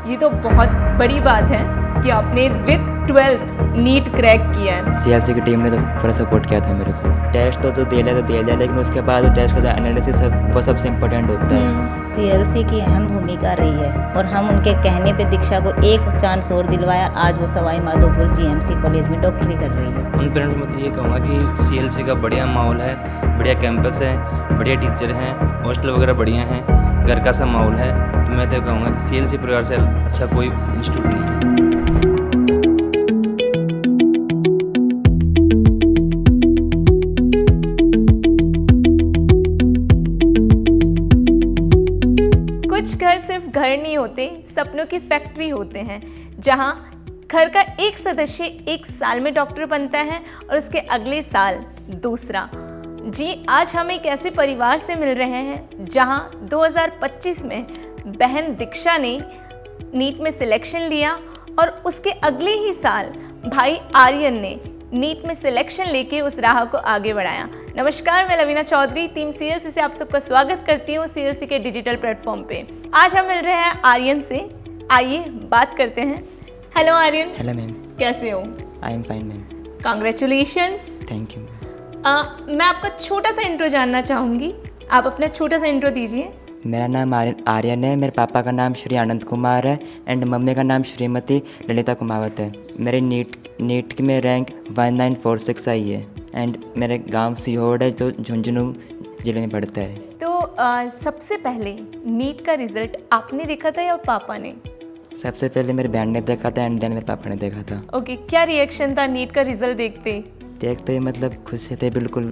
ये तो बहुत बड़ी बात है कि आपने विद 12th नीट क्रैक किया है। सीएलसी की टीम ने तो पूरा सपोर्ट किया था मेरे को। टेस्ट तो जो दे लिया लेकिन उसके बाद टेस्ट का जो एनालिसिस है वो सबसे इम्पोर्टेंट होता है। सीएलसी की अहम भूमिका रही है और हम उनके कहने पे दीक्षा को एक चांस और दिलवाया। आज वो सवाई माधोपुर जीएमसी कॉलेज में डॉक्टरी कर रही है। उन पेरेंट्स में तो ये कहूँगा कि सीएलसी का बढ़िया माहौल है, बढ़िया कैंपस है, बढ़िया टीचर हैं, हॉस्टल वगैरह बढ़िया हैं, घर का सा माहौल है। तो मैं तो कहूँगा कि सीएलसी परिवार से अच्छा कोई इंस्टीट्यूट नहीं है। कुछ घर सिर्फ घर नहीं होते, सपनों की फैक्ट्री होते हैं, जहां घर का एक सदस्य एक साल में डॉक्टर बनता है और उसके अगले साल दूसरा। जी, आज हम एक ऐसे परिवार से मिल रहे हैं जहां 2025 में बहन दीक्षा ने नीट में सिलेक्शन लिया और उसके अगले ही साल भाई आर्यन ने नीट में सिलेक्शन लेके उस राह को आगे बढ़ाया। नमस्कार, मैं लवीना चौधरी टीम सीएलसी से आप सबका स्वागत करती हूँ सीएलसी के डिजिटल प्लेटफॉर्म पे। आज हम मिल रहे हैं आर्यन से, आइए बात करते हैं। हेलो आर्यन। Hello ma'am. कैसे हो? I am fine ma'am. Congratulations. Thank you. मैं आपका छोटा सा इंट्रो जानना चाहूँगी, आप अपना छोटा सा इंट्रो दीजिए। मेरा नाम आर्यन है। मेरे पापा का नाम श्री आनंद कुमार है एंड मम्मी का नाम श्रीमती ललिता कुमावत है। मेरे नीट में रैंक 1946 आई है एंड मेरे गांव सीहोर है जो झुंझुनू जिले में पड़ता है। तो सबसे पहले नीट का रिजल्ट आपने देखा था या पापा ने? सबसे पहले मेरी बहन ने देखा था एंड देन मेरे पापा ने देखा था। ओके, क्या रिएक्शन था नीट का रिजल्ट देखते ही मतलब खुश थे बिल्कुल।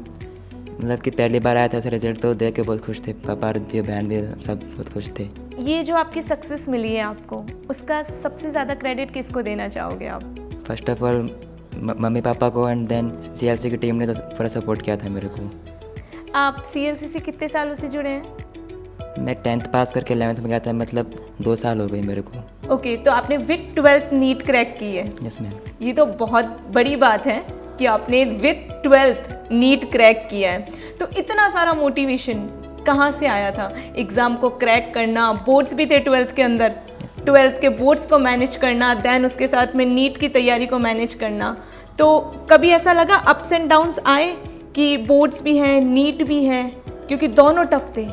मतलब कि पहली बार आया था ऐसा रिजल्ट, तो देख के बहुत खुश थे। पापा भी, बहन भी, सब बहुत खुश थे। ये जो आपकी सक्सेस मिली है आपको, उसका सबसे ज़्यादा क्रेडिट किसको देना चाहोगे आप? First of all mummy papa को एंड देन सीएलसी की टीम ने तो पूरा सपोर्ट किया था मेरे को। आप सीएलसी से कितने सालों से जुड़े हैं? मैं 10th पास करके 11th में गया था, मतलब 2 साल हो गए मेरे को। ओके, तो आपने विद 12th नीट क्रैक की है? Yes ma'am. ये तो बहुत बड़ी बात है कि आपने विद 12th नीट क्रैक किया है। तो इतना सारा मोटिवेशन कहाँ से आया था एग्ज़ाम को क्रैक करना? बोर्ड्स भी थे 12th के अंदर, 12th के बोर्ड्स को मैनेज करना, देन उसके साथ में नीट की तैयारी को मैनेज करना। तो कभी ऐसा लगा अप्स एंड डाउन्स आए कि बोर्ड्स भी हैं, नीट भी है, क्योंकि दोनों टफ थे?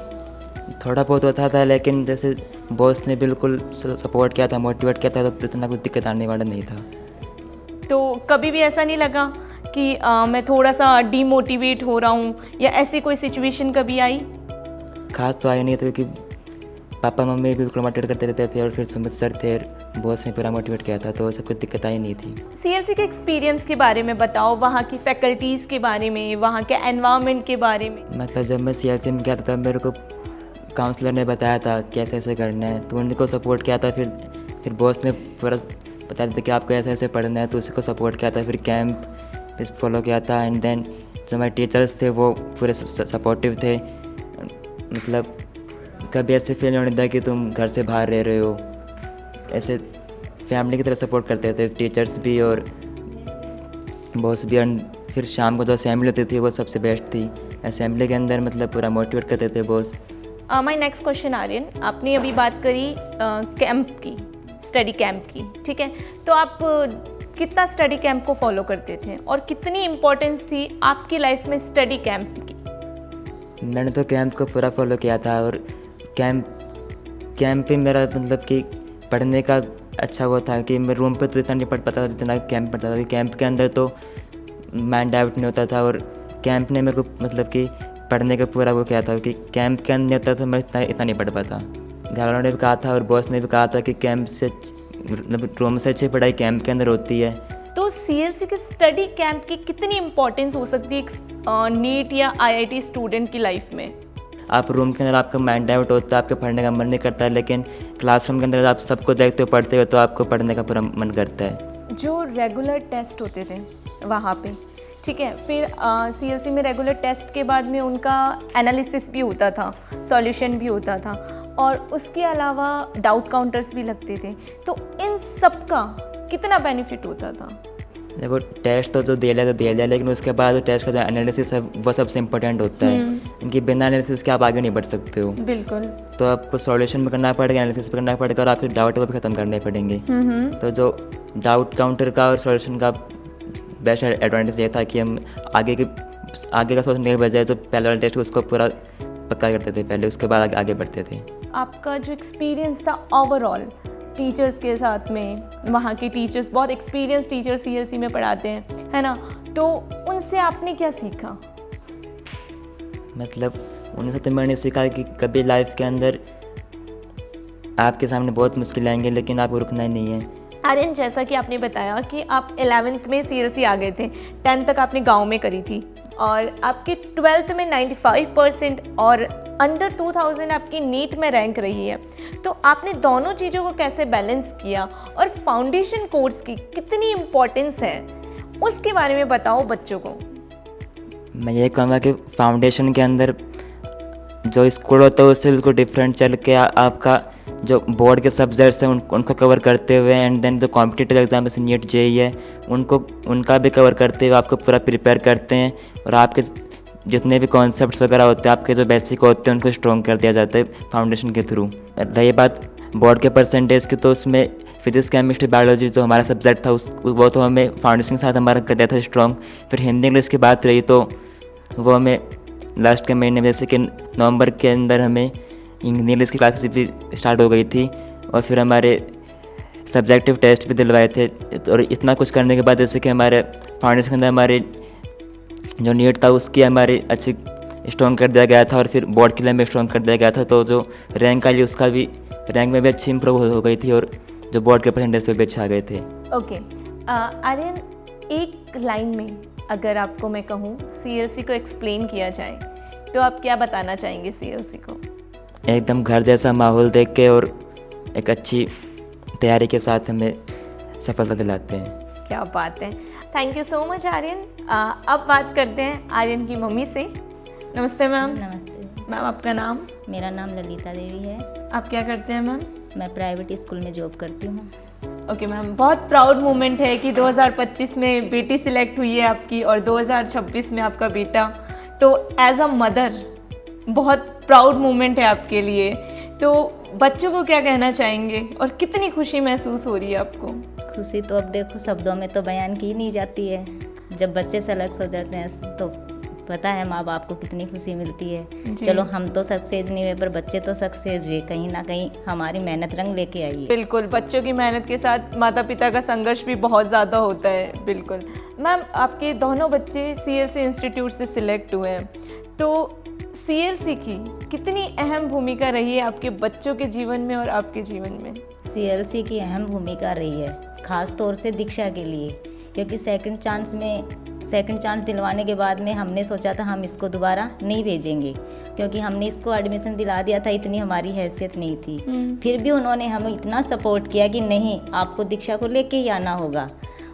थोड़ा बहुत होता था, लेकिन जैसे बॉस ने बिल्कुल सपोर्ट किया था, मोटिवेट किया था, तो इतना कुछ दिक्कत आने वाला नहीं था। तो कभी भी ऐसा नहीं लगा कि मैं थोड़ा सा डीमोटिवेट हो रहा हूँ, या ऐसी कोई सिचुएशन कभी आई? खास तो आई नहीं था, क्योंकि पापा मम्मी बिल्कुल मोटिवेट करते रहते थे और फिर सुमित सर थे, बॉस ने पूरा मोटिवेट किया था, तो ऐसा कुछ दिक्कत आई नहीं थी। सीएलसी के एक्सपीरियंस के बारे में बताओ, वहाँ की फैकल्टीज़ के बारे में, वहाँ के एनवायरनमेंट के बारे में। मतलब जब मैं सीएलसी में गया था तब मेरे को काउंसलर ने बताया था कैसे ऐसे करना है, तो उनको सपोर्ट किया था। फिर बॉस ने पूरा बताया था कि आपको ऐसे ऐसे पढ़ना है, तो उसी को सपोर्ट किया था। फिर कैंप फॉलो किया था एंड देन जो हमारे टीचर्स थे वो पूरे सपोर्टिव थे। मतलब कभी ऐसे फील नहीं होने दिया कि तुम घर से बाहर रह रहे हो, ऐसे फैमिली की तरह सपोर्ट करते थे टीचर्स भी और बॉस भी। एंड फिर शाम को जो असेंबली होती थी वो सबसे बेस्ट थी। असेंबली के अंदर मतलब पूरा मोटिवेट करते थे boss. My next question Aryan, आपने अभी बात करी कैंप की, स्टडी कैंप की, ठीक है? तो आप कितना स्टडी कैंप को फॉलो करते थे और कितनी इम्पोर्टेंस थी आपकी लाइफ में स्टडी कैंप की? मैंने तो कैंप को पूरा फॉलो किया था और कैंप पे मेरा मतलब कि पढ़ने का अच्छा वो था कि मैं रूम पे तो इतना नहीं पढ़ पाता था जितना कैंप पढ़ता था। कैंप के अंदर तो माइंड डाइवर्ट नहीं होता था और कैंप ने मेरे को मतलब कि पढ़ने का पूरा वो किया था कि कैंप के अंदर होता था मैं इतना नहीं पढ़ पाता। घर वालों ने भी कहा था और बॉस ने भी कहा था कि कैंप से मतलब रूम से अच्छी पढ़ाई कैंप के अंदर होती है। तो सीएलसी के स्टडी कैंप की कितनी इम्पोर्टेंस हो सकती है एक नीट या आईआईटी स्टूडेंट की लाइफ में? आप रूम के अंदर आपका माइंड डाइवर्ट होता है, आपके पढ़ने का मन नहीं करता, लेकिन क्लासरूम के अंदर आप सबको देखते हो पढ़ते हो तो आपको पढ़ने का पूरा मन करता है। जो रेगुलर टेस्ट होते थे वहाँ पे, ठीक है, फिर सीएलसी में रेगुलर टेस्ट के बाद में उनका एनालिसिस भी होता था, सॉल्यूशन भी होता था, और उसके अलावा डाउट काउंटर्स भी लगते थे। तो इन सब का कितना बेनिफिट होता था? देखो टेस्ट तो जो दे लिया लेकिन उसके बाद टेस्ट का जो एनालिसिस है वो सबसे इम्पोर्टेंट होता है। इनकी बिना एनालिसिस के आप आगे नहीं बढ़ सकते हो। बिल्कुल। तो आपको सॉल्यूशन भी करना पड़ेगा, एनालिसिस भी करना पड़ेगा और आपके डाउट को भी ख़त्म करने पड़ेंगे। तो जो डाउट काउंटर का और सॉल्यूशन का बेस्ट एडवांटेज ये था कि हम आगे का सोचने के बजाय जो पहले वाला टेस्ट उसको पूरा पक्का करते थे पहले, उसके बाद आगे बढ़ते थे। आपका जो एक्सपीरियंस था ओवरऑल टीचर्स के साथ में, वहाँ के टीचर्स बहुत एक्सपीरियंस टीचर CLC में पढ़ाते हैं, है ना, तो उनसे आपने क्या सीखा? मतलब उनसे तो मैंने सीखा कि कभी लाइफ के अंदर आपके सामने बहुत मुश्किल आएंगे लेकिन आपको रुकना ही नहीं है। आर्यन, जैसा कि आपने बताया कि आप 11th में CLC आ गए थे, 10th तक आपने गांव में करी थी और आपके 12th में 95% और अंडर 2000 आपकी नीट में रैंक रही है। तो आपने दोनों चीज़ों को कैसे बैलेंस किया और फाउंडेशन कोर्स की कितनी इम्पोर्टेंस है उसके बारे में बताओ बच्चों को। मैं ये कहूँगा कि फाउंडेशन के अंदर जो स्कूल होता है उससे बिल्कुल डिफरेंट चल के आपका जो बोर्ड के सब्जेक्ट्स हैं उनको कवर करते हुए एंड देन जो कॉम्पिटिटिव एग्जाम जैसे नीट JEE है उनका भी कवर करते हुए आपको पूरा प्रिपेयर करते हैं और आपके जितने भी कॉन्सेप्ट्स वगैरह होते हैं, आपके जो बेसिक होते हैं उनको स्ट्रॉन्ग कर दिया जाता है फाउंडेशन के थ्रू। रही बात बोर्ड के परसेंटेज की, तो उसमें फिजिक्स केमिस्ट्री बायोलॉजी जो हमारा सब्जेक्ट था वो तो हमें फाउंडेशन के साथ हमारा कर दिया था स्ट्रॉन्ग। फिर हिंदी इंग्लिश की बात रही तो वो हमें लास्ट के महीने में जैसे कि नवंबर के अंदर हमें हिंदी इंग्लिश की क्लासेस भी स्टार्ट हो गई थी और फिर हमारे सब्जेक्टिव टेस्ट भी दिलवाए थे। और इतना कुछ करने के बाद जैसे कि हमारे फाउंडेशन के अंदर हमारे जो नीट था उसकी हमारी अच्छी स्ट्रॉन्ग कर दिया गया था और फिर बोर्ड के लिए भी स्ट्रॉन्ग कर दिया गया था। तो जो रैंक आई उसका भी रैंक में भी अच्छी इंप्रूव हो गई थी और जो बोर्ड के परसेंटेज पे भी अच्छे आ गए थे। ओके आर्यन, एक लाइन में अगर आपको मैं कहूँ CLC को एक्सप्लेन किया जाए तो आप क्या बताना चाहेंगे CLC को? एकदम घर जैसा माहौल देख के और एक अच्छी तैयारी के साथ हमें सफलता दिलाते हैं। क्या बात है, thank you so much Aryan. अब बात करते हैं आर्यन की मम्मी से। नमस्ते मैम। नमस्ते मैम, आपका नाम? मेरा नाम ललिता देवी है। आप क्या करते हैं मैम? मैं प्राइवेट स्कूल में जॉब करती हूँ। ओके मैम, बहुत प्राउड मोमेंट है कि 2025 में बेटी सिलेक्ट हुई है आपकी और 2026 में आपका बेटा, तो एज अ मदर बहुत प्राउड मोमेंट है आपके लिए। तो बच्चों को क्या कहना चाहेंगे और कितनी खुशी महसूस हो रही है आपको? खुशी तो अब देखो शब्दों में तो बयान की नहीं जाती है। जब बच्चे सेलेक्ट हो जाते हैं तो पता है माँ बाप को कितनी खुशी मिलती है। चलो हम तो सक्सेस नहीं हुए पर बच्चे तो सक्सेस हुए, कहीं ना कहीं हमारी मेहनत रंग लेके आई है। बिल्कुल, बच्चों की मेहनत के साथ माता पिता का संघर्ष भी बहुत ज़्यादा होता है। बिल्कुल मैम, आपके दोनों बच्चे CLC इंस्टीट्यूट से सिलेक्ट हुए हैं, तो CLC की कितनी अहम भूमिका रही है आपके बच्चों के जीवन में और आपके जीवन में? CLC की अहम भूमिका रही है, ख़ास तौर से दीक्षा के लिए, क्योंकि सेकंड चांस दिलवाने के बाद में हमने सोचा था हम इसको दोबारा नहीं भेजेंगे, क्योंकि हमने इसको एडमिशन दिला दिया था, इतनी हमारी हैसियत नहीं थी। फिर भी उन्होंने हमें इतना सपोर्ट किया कि नहीं आपको दीक्षा को लेके ही आना होगा,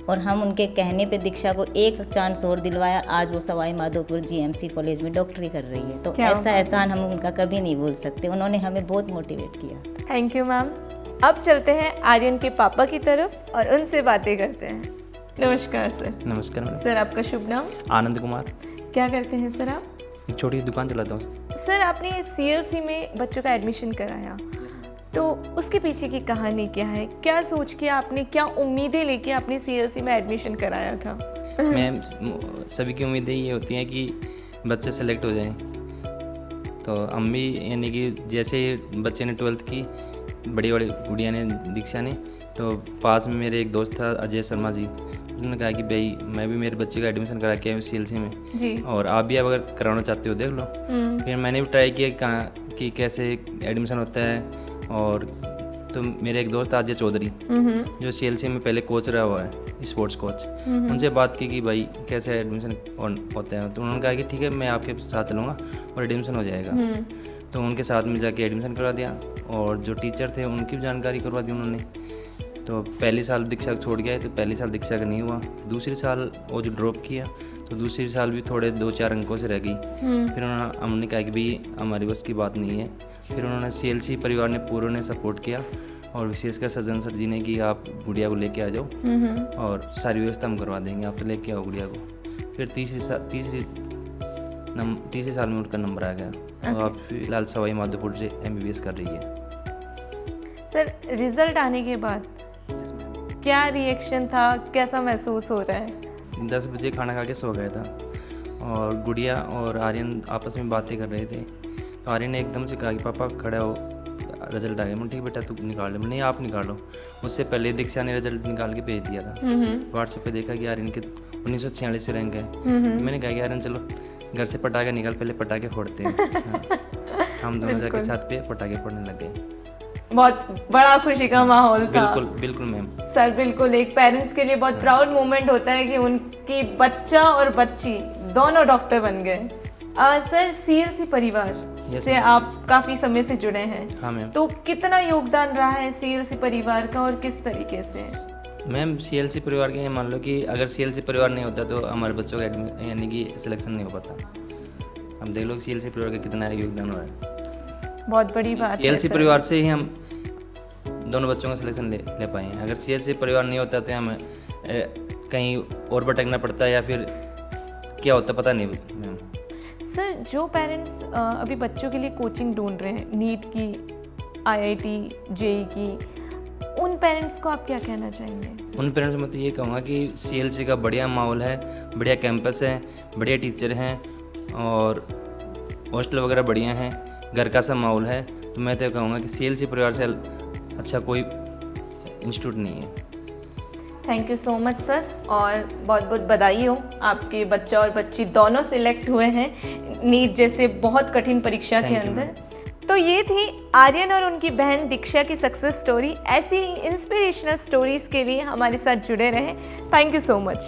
और हम उनके कहने पे दीक्षा को एक चांस और दिलवाया। आज वो सवाई माधोपुर GMC कॉलेज में डॉक्टरी कर रही है। तो ऐसा एहसान हम उनका कभी नहीं भूल सकते, उन्होंने हमें बहुत मोटिवेट किया। Thank you ma'am. अब चलते हैं आर्यन के पापा की तरफ और उनसे बातें करते हैं। नमस्कार सर। नमस्कार मैडम। सर, आपका शुभ नाम? आनंद कुमार। क्या करते हैं सर आप? एक छोटी सी दुकान चलाता हूँ। सर, आपने CLC में बच्चों का एडमिशन कराया, तो उसके पीछे की कहानी क्या है? क्या सोच के आपने, क्या उम्मीदें लेके आपने CLC में एडमिशन कराया था? मैं सभी की उम्मीदें ये होती हैं कि बच्चे सेलेक्ट हो जाएं, तो हम भी यानी कि जैसे बच्चे ने 12th की, बड़ी बड़ी गुड़िया ने, दीक्षा ने, तो पास में मेरे एक दोस्त था अजय शर्मा जी, उन्होंने कहा कि भाई मैं भी मेरे बच्चे का एडमिशन करा के आया हूँ CLC में जी, और आप भी अगर कराना चाहते हो देख लो। फिर मैंने भी ट्राई किया कहाँ कि कैसे एडमिशन होता है, और तो मेरे एक दोस्त अजय चौधरी जो CLC में पहले कोच रहा हुआ है, स्पोर्ट्स कोच, उनसे बात की कि भाई कैसे एडमिशन होता है, तो उन्होंने कहा कि ठीक है मैं आपके साथ चलूँगा और एडमिशन हो जाएगा। तो उनके साथ में जाके एडमिशन करवा दिया और जो टीचर थे उनकी भी जानकारी करवा दी उन्होंने। तो पहली साल दीक्षा छोड़ गया तो पहली साल दीक्षा का नहीं हुआ, दूसरी साल वो जो ड्रॉप किया तो दूसरी साल भी थोड़े 2-4 अंकों से रह गई। फिर हमने कहा कि भाई हमारी बस की बात नहीं है। फिर उन्होंने CLC परिवार ने पूरों ने सपोर्ट किया और विशेषकर सज्जन सर जी ने कि आप गुड़िया को लेके आ जाओ और सारी व्यवस्था हम करवा देंगे, आप तो लेके आओ गुड़िया को। फिर तीसरी तीसरे साल में उनका नंबर आ गया और अब फिलहाल सवाई माधोपुर से MBBS कर रही है। सर रिजल्ट आने के बाद क्या रिएक्शन था, कैसा महसूस हो रहा है? 10 बजे खाना खा के सो गया था और गुड़िया और आर्यन आपस में बातें कर रहे थे, तो आर्यन ने एकदम से कहा कि पापा खड़ा हो, रिजल्ट आ गया। मैं ठीक बेटा तू निकाल ले, नहीं आप निकालो। उससे पहले दीक्षा ने रिजल्ट निकाल के भेज दिया था। व्हाट्सएप पे देखा कि आर्यन के 1946 से रैंक है। मैंने कहा कि आर्यन चलो घर से पटाखे निकाल, पहले पटाखे फोड़ते हैं। हाँ। हम दोनों जाके छत पे पटाखे फोड़ने लग गए। बहुत बड़ा खुशी का माहौल था। बिल्कुल बिल्कुल मैम। सर बिल्कुल, एक पेरेंट्स के लिए बहुत प्राउड मोमेंट होता है कि उनकी बच्चा और बच्ची दोनों डॉक्टर बन गए। सर CLC परिवार से आप काफी समय से जुड़े हैं। हाँ मैम। तो कितना योगदान रहा है CLC परिवार का और किस तरीके से? मैम CLC परिवार के मान लो कि अगर CLC परिवार नहीं होता तो हमारे बच्चों का यानी कि सिलेक्शन नहीं हो पाता। हम देख लो CLC परिवार का कितना योगदान हो रहा है। बहुत बड़ी बात है CLC परिवार से ही हम दोनों बच्चों का सिलेक्शन ले पाए हैं। अगर CLC परिवार नहीं होता तो हमें कहीं और भटकना पड़ता या फिर क्या होता पता नहीं मैम। सर जो पेरेंट्स अभी बच्चों के लिए कोचिंग ढूंढ रहे हैं, नीट की, IIT, JEE की, उन पेरेंट्स को आप क्या कहना चाहेंगे? उन पेरेंट्स में तो ये कहूँगा कि CLC का बढ़िया माहौल है, बढ़िया कैंपस है, बढ़िया टीचर हैं और हॉस्टल वगैरह बढ़िया हैं, घर का सा माहौल है। तो मैं तो कहूँगा कि CLC परिवार से अच्छा कोई इंस्टीट्यूट नहीं है। Thank you so much sir, और बहुत बहुत बधाई हो, आपके बच्चा और बच्ची दोनों सिलेक्ट हुए हैं नीट जैसे बहुत कठिन परीक्षा के अंदर। तो ये थी आर्यन और उनकी बहन दीक्षा की सक्सेस स्टोरी। ऐसी ही इंस्पिरेशनल स्टोरीज के लिए हमारे साथ जुड़े रहें। Thank you so much.